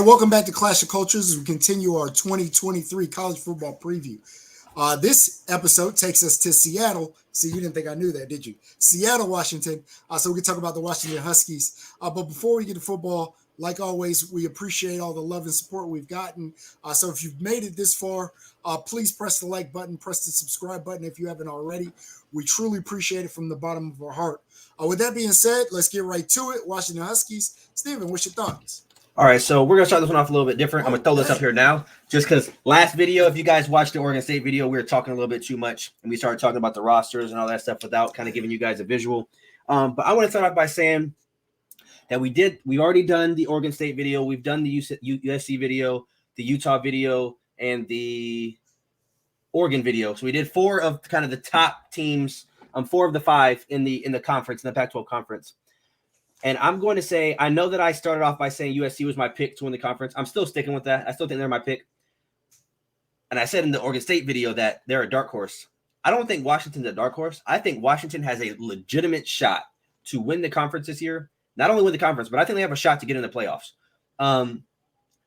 Welcome back to Clash of Cultures as we continue our 2023 college football preview. This episode takes us to Seattle. See, you didn't think I knew that, did you? Seattle, Washington. So we can talk about the Washington Huskies. But before we get to football, like always, we appreciate all the love and support we've gotten. So if you've made it this far, please press the like button, press the subscribe button if you haven't already. We truly appreciate it from the bottom of our heart. With that being said, let's get right to it. Washington Huskies. Steven, what's your thoughts? All right, so we're going to start this one off a little bit different. I'm going to throw this up here now just because last video, if you guys watched the Oregon State video, we were talking a little bit too much, and we started talking about the rosters and all that stuff without kind of giving you guys a visual. But I want to start off by saying that we've already done the Oregon State video. We've done the USC video, the Utah video, and the Oregon video. So we did 4 of kind of the top teams, 4 of the 5 in the conference, in the Pac-12 conference. And I'm going to say, I know that I started off by saying USC was my pick to win the conference. I'm still sticking with that. I still think they're my pick. And I said in the Oregon State video that they're a dark horse. I don't think Washington's a dark horse. I think Washington has a legitimate shot to win the conference this year. Not only win the conference, but I think they have a shot to get in the playoffs. And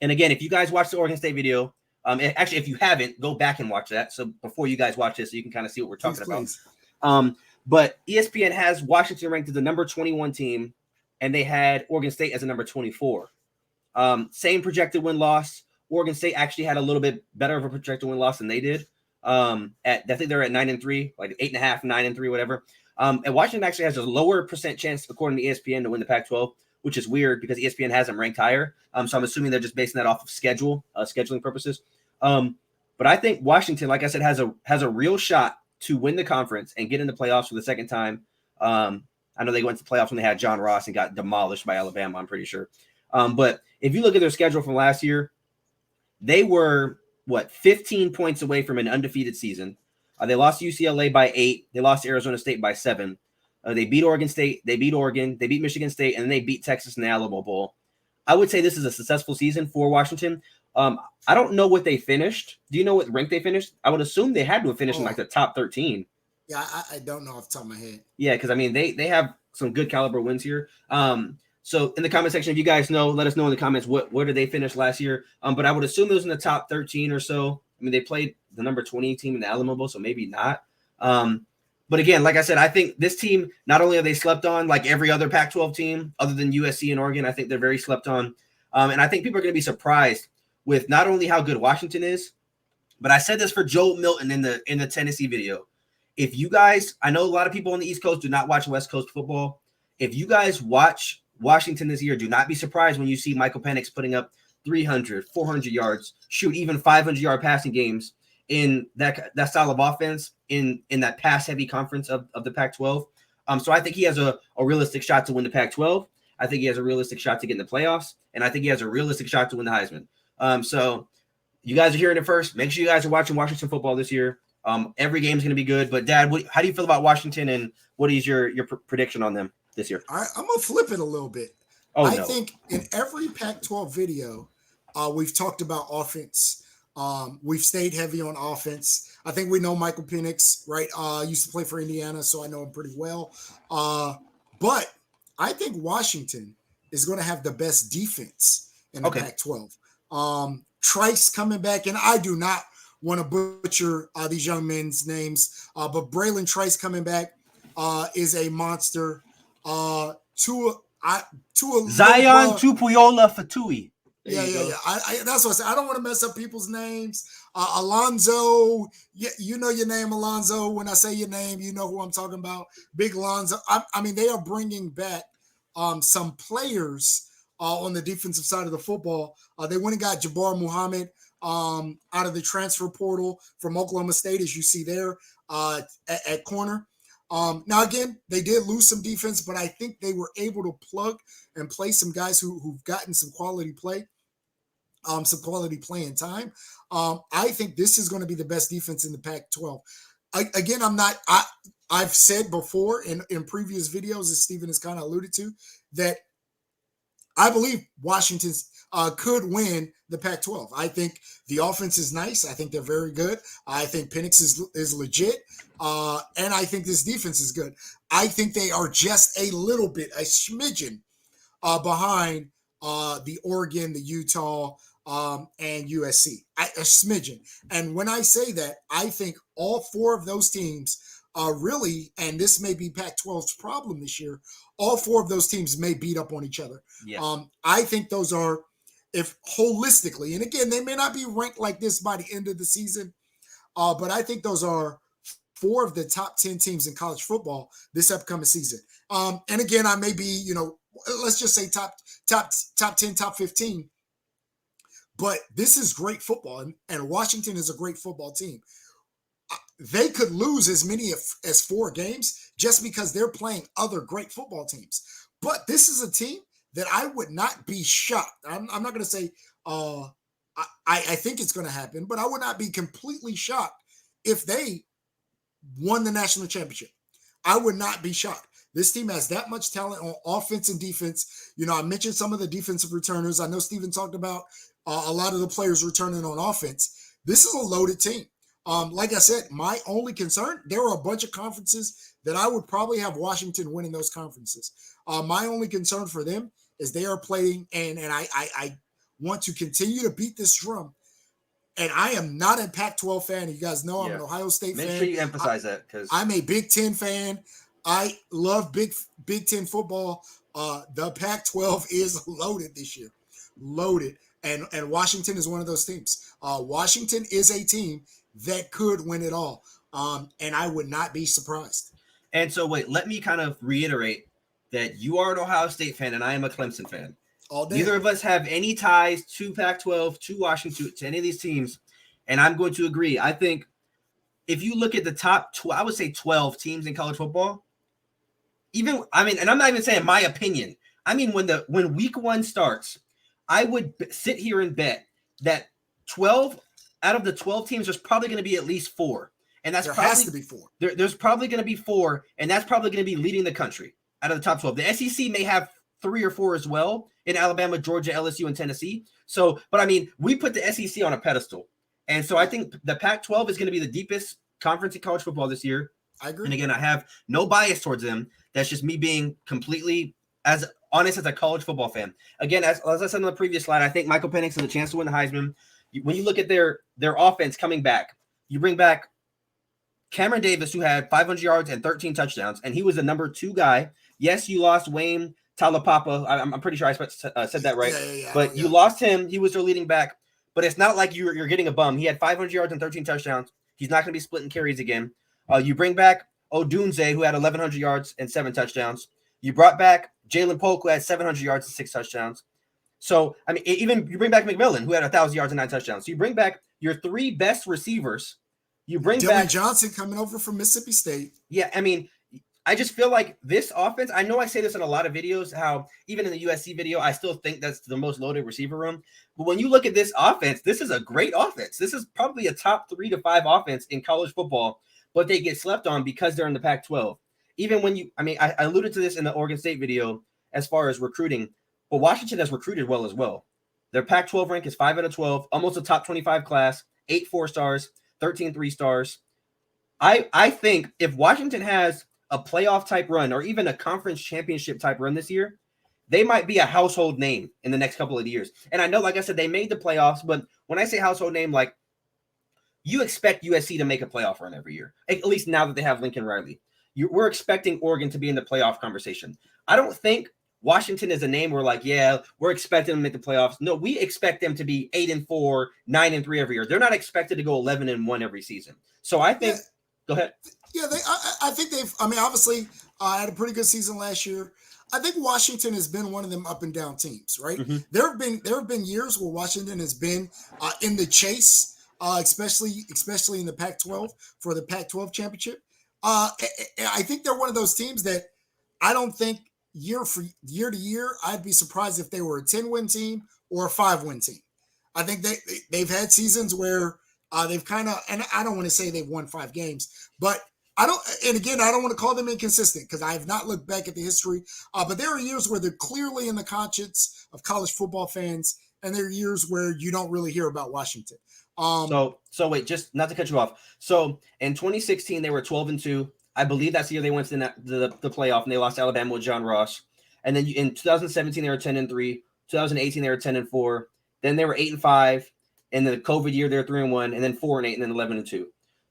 again, if you guys watch the Oregon State video, actually, if you haven't, go back and watch that. So before you guys watch this, so you can kind of see what we're talking about. But ESPN has Washington ranked as the number 21 team, and they had Oregon State as a number 24. Same projected win-loss. Oregon State actually had a little bit better of a projected win-loss than they did. I think they're at 9-3, like 8.5, 9-3, whatever. And Washington actually has a lower percent chance, according to ESPN, to win the Pac-12, which is weird because ESPN has them ranked higher. So I'm assuming they're just basing that off of scheduling purposes. But I think Washington, like I said, has a real shot to win the conference and get in the playoffs for the second time. I know they went to the playoffs when they had John Ross and got demolished by Alabama, I'm pretty sure. But if you look at their schedule from last year, they were, 15 points away from an undefeated season. They lost UCLA by 8. They lost Arizona State by 7. They beat Oregon State. They beat Oregon. They beat Michigan State. And then they beat Texas in the Alamo Bowl. I would say this is a successful season for Washington. I don't know what they finished. Do you know what rank they finished? I would assume they had to have finished in like the top 13. Yeah, I don't know off the top of my head. Yeah, because, I mean, they have some good caliber wins here. So in the comment section, if you guys know, let us know in the comments where did they finish last year. But I would assume it was in the top 13 or so. I mean, they played the number 20 team in the Alamo Bowl, so maybe not. But again, like I said, I think this team, not only are they slept on like every other Pac-12 team other than USC and Oregon, I think they're very slept on. And I think people are going to be surprised with not only how good Washington is, but I said this for Joe Milton in the Tennessee video. If you guys, I know a lot of people on the East Coast do not watch West Coast football. If you guys watch Washington this year, do not be surprised when you see Michael Penix putting up 300, 400 yards, shoot even 500-yard passing games in that style of offense in that pass-heavy conference of the Pac-12. So I think he has a realistic shot to win the Pac-12. I think he has a realistic shot to get in the playoffs, and I think he has a realistic shot to win the Heisman. So you guys are hearing it first. Make sure you guys are watching Washington football this year. Every game is going to be good. But, Dad, how do you feel about Washington, and what is your prediction on them this year? I'm going to flip it a little bit. I think in every Pac-12 video, we've talked about offense. We've stayed heavy on offense. I think we know Michael Penix, right? Used to play for Indiana, so I know him pretty well. But I think Washington is going to have the best defense in the Pac-12. Trice coming back, and I do not want to butcher these young men's names, but Braylon Trice coming back is a monster. Zion Tupuola Fatui. Yeah. That's what I said. I don't want to mess up people's names. Alonzo, you know your name, Alonzo. When I say your name, you know who I'm talking about. Big Alonzo. I mean, they are bringing back some players on the defensive side of the football. They went and got Jabbar Muhammad out of the transfer portal from Oklahoma State, as you see there at corner. Now, again, they did lose some defense, but I think they were able to plug and play some guys who've gotten some quality play, some quality playing time. I think this is going to be the best defense in the Pac-12. I've said before in previous videos, as Stephen has kind of alluded to, that I believe Washington could win the Pac-12. I think the offense is nice. I think they're very good. I think Penix is legit. And I think this defense is good. I think they are just a little bit, a smidgen behind the Oregon, the Utah, and USC, a smidgen. And when I say that, I think all four of those teams really, and this may be Pac-12's problem this year, all four of those teams may beat up on each other. Yes. I think those are, if holistically, and again, they may not be ranked like this by the end of the season, but I think those are four of the top 10 teams in college football this upcoming season. And again, I may be, let's just say top 10, top 15. But this is great football, and Washington is a great football team. They could lose as many as 4 games just because they're playing other great football teams. But this is a team that I would not be shocked. I'm not going to say I think it's going to happen, but I would not be completely shocked if they won the national championship. I would not be shocked. This team has that much talent on offense and defense. I mentioned some of the defensive returners. I know Steven talked about a lot of the players returning on offense. This is a loaded team. Like I said, my only concern, there are a bunch of conferences that I would probably have Washington winning those conferences. My only concern for them is they are playing, and I want to continue to beat this drum. And I am not a Pac-12 fan. You guys know I'm an Ohio State fan. Make sure you emphasize that, because I'm a Big Ten fan. I love Big Ten football. The Pac-12 is loaded this year, loaded, and Washington is one of those teams. Washington is a team that could win it all, and I would not be surprised. And so, wait, let me kind of reiterate that you are an Ohio State fan, and I am a Clemson fan. Neither of us have any ties to Pac-12, to Washington, to any of these teams, and I'm going to agree. I think if you look at the top, I would say 12 teams in college football. And I'm not even saying my opinion. I mean, when week 1 starts, I would sit here and bet that 12 out of the 12 teams, there's probably going to be at least 4, and there has to be 4. There's probably going to be 4, and that's probably going to be leading the country out of the top 12. The SEC may have 3 or 4 as well in Alabama, Georgia, LSU, and Tennessee. So, but I mean, we put the SEC on a pedestal, and so I think the Pac-12 is going to be the deepest conference in college football this year. I agree. And again, I have no bias towards them. That's just me being completely as honest as a college football fan. Again, as I said on the previous slide, I think Michael Penix has a chance to win the Heisman. When you look at their offense coming back, you bring back Cameron Davis, who had 500 yards and 13 touchdowns, and he was the number 2 guy. Yes, you lost Wayne Talapapa. I'm pretty sure I said that right. But you lost him. He was their leading back. But it's not like you're getting a bum. He had 500 yards and 13 touchdowns. He's not going to be splitting carries again. You bring back Odunze, who had 1,100 yards and 7 touchdowns. You brought back Jalen Polk, who had 700 yards and 6 touchdowns. So, I mean, even you bring back McMillan, who had 1,000 yards and 9 touchdowns. So you bring back your 3 best receivers. You bring Dylan back Johnson coming over from Mississippi State. Yeah, I mean, I just feel like this offense, I know I say this in a lot of videos, how even in the USC video, I still think that's the most loaded receiver room. But when you look at this offense, this is a great offense. This is probably a top 3 to 5 offense in college football, but they get slept on because they're in the Pac-12. Even when I alluded to this in the Oregon State video as far as recruiting, but Washington has recruited well as well. Their Pac-12 rank is 5 out of 12, almost a top 25 class, 8 4-stars, 13 3-stars. I think if Washington has a playoff type run or even a conference championship type run this year, they might be a household name in the next couple of years. And I know, like I said, they made the playoffs, but when I say household name, like you expect USC to make a playoff run every year, at least now that they have Lincoln Riley. We're expecting Oregon to be in the playoff conversation. I don't think Washington is a name where like, yeah, we're expecting them to make the playoffs. No, we expect them to be 8-4, 9-3 every year. They're not expected to go 11-1 every season. So I think, go ahead. Yeah, I think they've, obviously had a pretty good season last year. I think Washington has been one of them up and down teams, right? Mm-hmm. There have been years where Washington has been in the chase, especially in the Pac-12 for the Pac-12 championship. I think they're one of those teams that I don't think year to year, I'd be surprised if they were a 10-win team or a 5-win team. I think they've had seasons where they've kind of, and I don't want to say they've won 5 games, but I don't want to call them inconsistent because I have not looked back at the history, but there are years where they're clearly in the conscience of college football fans, and there are years where you don't really hear about Washington. So wait, just not to cut you off. So in 2016, they were 12-2. I believe that's the year they went to the playoff and they lost Alabama with John Ross. And then in 2017, they were 10-3. 2018 they were 10-4. Then they were 8-5. And then the COVID year they're 3-1, and then 4-8, and then 11-2.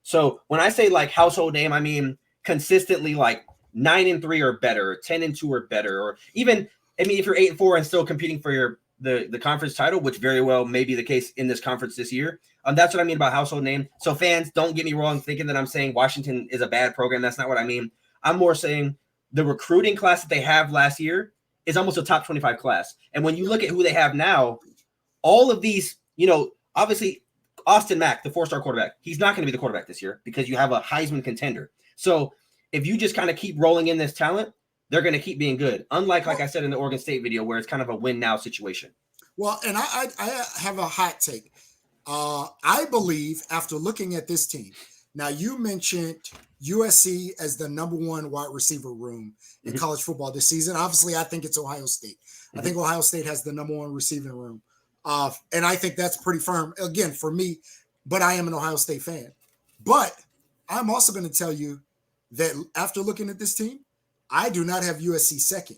So when I say like household name, I mean consistently like 9-3 or better, 10-2 or better, or even I mean if you're 8-4 and still competing for your the conference title, which very well may be the case in this conference this year. That's what I mean about household name. So fans, don't get me wrong thinking that I'm saying Washington is a bad program. That's not what I mean. I'm more saying the recruiting class that they have last year is almost a top 25 class. And when you look at who they have now, all of these, obviously Austin Mack, the 4-star quarterback, he's not going to be the quarterback this year because you have a Heisman contender. So if you just kind of keep rolling in this talent, they're going to keep being good. Unlike, like I said in the Oregon State video, where it's kind of a win now situation. Well, and I have a hot take. I believe after looking at this team, now you mentioned USC as the number one wide receiver room in college football this season. Obviously, I think it's Ohio State. I think Ohio State has the number one receiving room. And I think that's pretty firm, again, for me, but I am an Ohio State fan. But I'm also going to tell you that after looking at this team, I do not have USC second.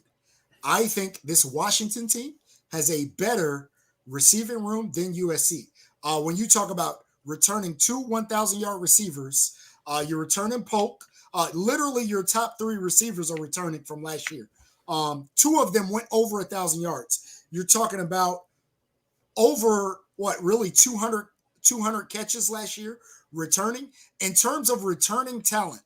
I think this Washington team has a better receiving room than USC. When you talk about returning two 1,000-yard receivers, you're returning Polk. Literally, your top three receivers are returning from last year. Two of them went over 1,000 yards. You're talking about over, really 200 catches last year returning. In terms of returning talent,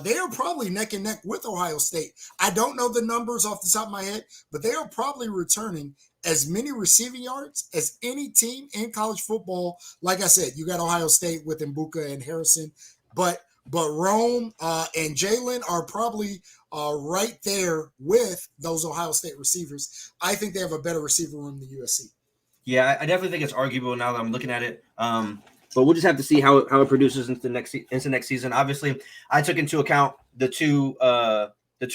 they are probably neck and neck with Ohio State. I don't know the numbers off the top of my head, but they are probably returning as many receiving yards as any team in college football. Like I said, you got Ohio State with Mbuka and Harrison, but Rome and Jalen are probably right there with those Ohio State receivers. I think they have a better receiver room than USC. Yeah, I definitely think it's arguable now that I'm looking at it. But we'll just have to see how it produces into next season. Obviously, I took into account the two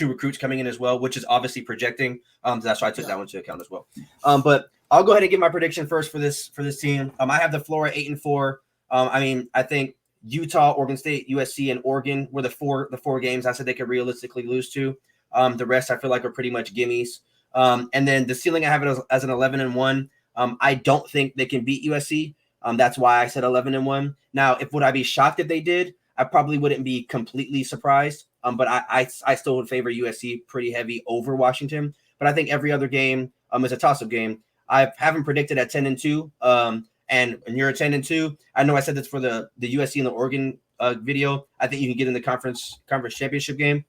recruits coming in as well, which is obviously projecting. That's why I took that one into account as well. But I'll go ahead and give my prediction first for this team. I have the floor at 8-4. I think Utah, Oregon State, USC, and Oregon were the four games I said they could realistically lose to. The rest I feel like are pretty much gimmies. And then the ceiling I have it as an 11-1. I don't think they can beat USC. That's why I said 11-1. Now, would I be shocked if they did? I probably wouldn't be completely surprised. But I still would favor USC pretty heavy over Washington. But I think every other game is a toss-up game. I haven't predicted at 10-2. And you're at 10-2. I know I said this for the USC and the Oregon video. I think you can get in the conference championship game.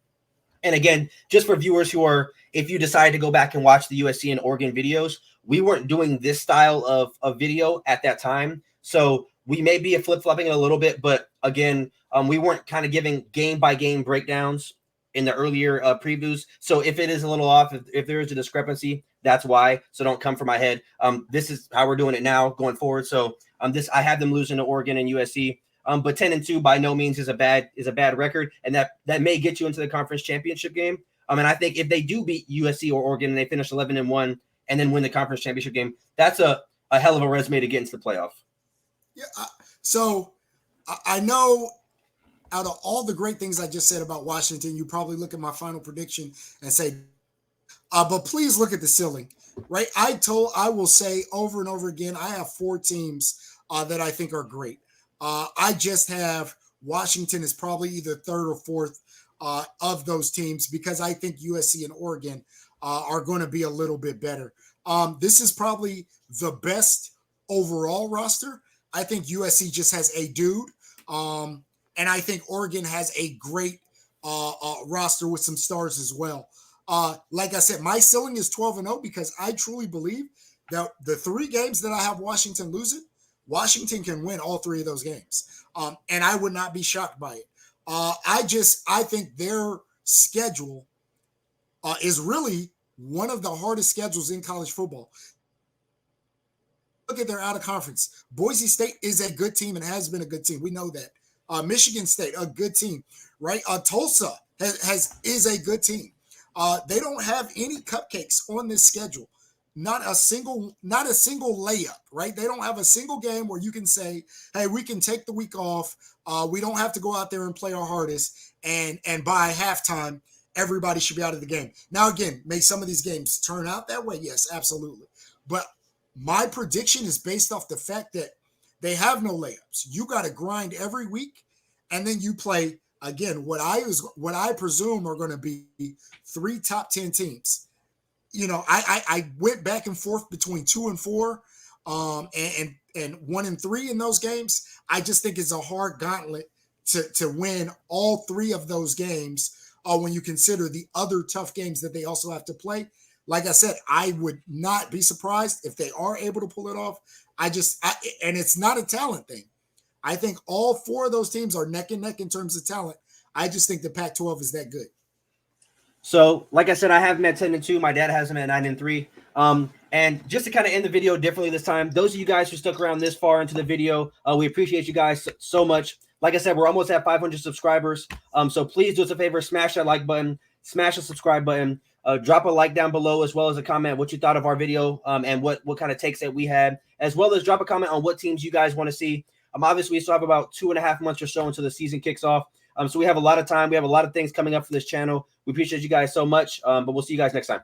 And again, just for viewers who are, if you decide to go back and watch the USC and Oregon videos, we weren't doing this style of video at that time. So we may be flip-flopping a little bit, but again, we weren't kind of giving game-by-game breakdowns in the earlier previews. So if it is a little off, if there is a discrepancy, that's why. So don't come from my head. This is how we're doing it now going forward. So I had them losing to Oregon and USC. But 10-2 by no means is a bad record, and that may get you into the conference championship game. And I think if they do beat USC or Oregon and they finish 11-1 and then win the conference championship game, that's a hell of a resume to get into the playoff. Yeah. So I know out of all the great things I just said about Washington, you probably look at my final prediction and say, but please look at the ceiling, right? I will say over and over again, I have four teams that I think are great. I just have Washington is probably either third or fourth of those teams because I think USC and Oregon are going to be a little bit better. This is probably the best overall roster. I think USC just has a dude. And I think Oregon has a great roster with some stars as well. Like I said, my ceiling is 12-0 because I truly believe that the three games that I have Washington losing, Washington can win all three of those games. And I would not be shocked by it. I think their schedule is really one of the hardest schedules in college football. Look at their out of conference. Boise State is a good team and has been a good team. We know that. Michigan State, a good team, right? Tulsa is a good team. They don't have any cupcakes on this schedule. Not a single layup, right? They don't have a single game where you can say, hey, we can take the week off. We don't have to go out there and play our hardest. And by halftime, everybody should be out of the game. Now, again, may some of these games turn out that way? Yes, absolutely. But my prediction is based off the fact that they have no layups. You got to grind every week, and then you play again. What I presume are going to be 3 top 10 teams. I went back and forth between 2 and 4, and 1 and 3 in those games. I just think it's a hard gauntlet to win all 3 of those games when you consider the other tough games that they also have to play. Like I said, I would not be surprised if they are able to pull it off. And it's not a talent thing. I think all 4 of those teams are neck and neck in terms of talent. I just think the Pac-12 is that good. So, like I said, I have them at 10-2. My dad has them at 9-3. And just to kind of end the video differently this time, those of you guys who stuck around this far into the video, we appreciate you guys so much. Like I said, we're almost at 500 subscribers. So please do us a favor, smash that like button, smash the subscribe button, drop a like down below, as well as a comment what you thought of our video, and what kind of takes that we had, as well as drop a comment on what teams you guys want to see. Obviously, we still have about 2.5 months or so until the season kicks off. So we have a lot of time. We have a lot of things coming up for this channel. We appreciate you guys so much, but we'll see you guys next time.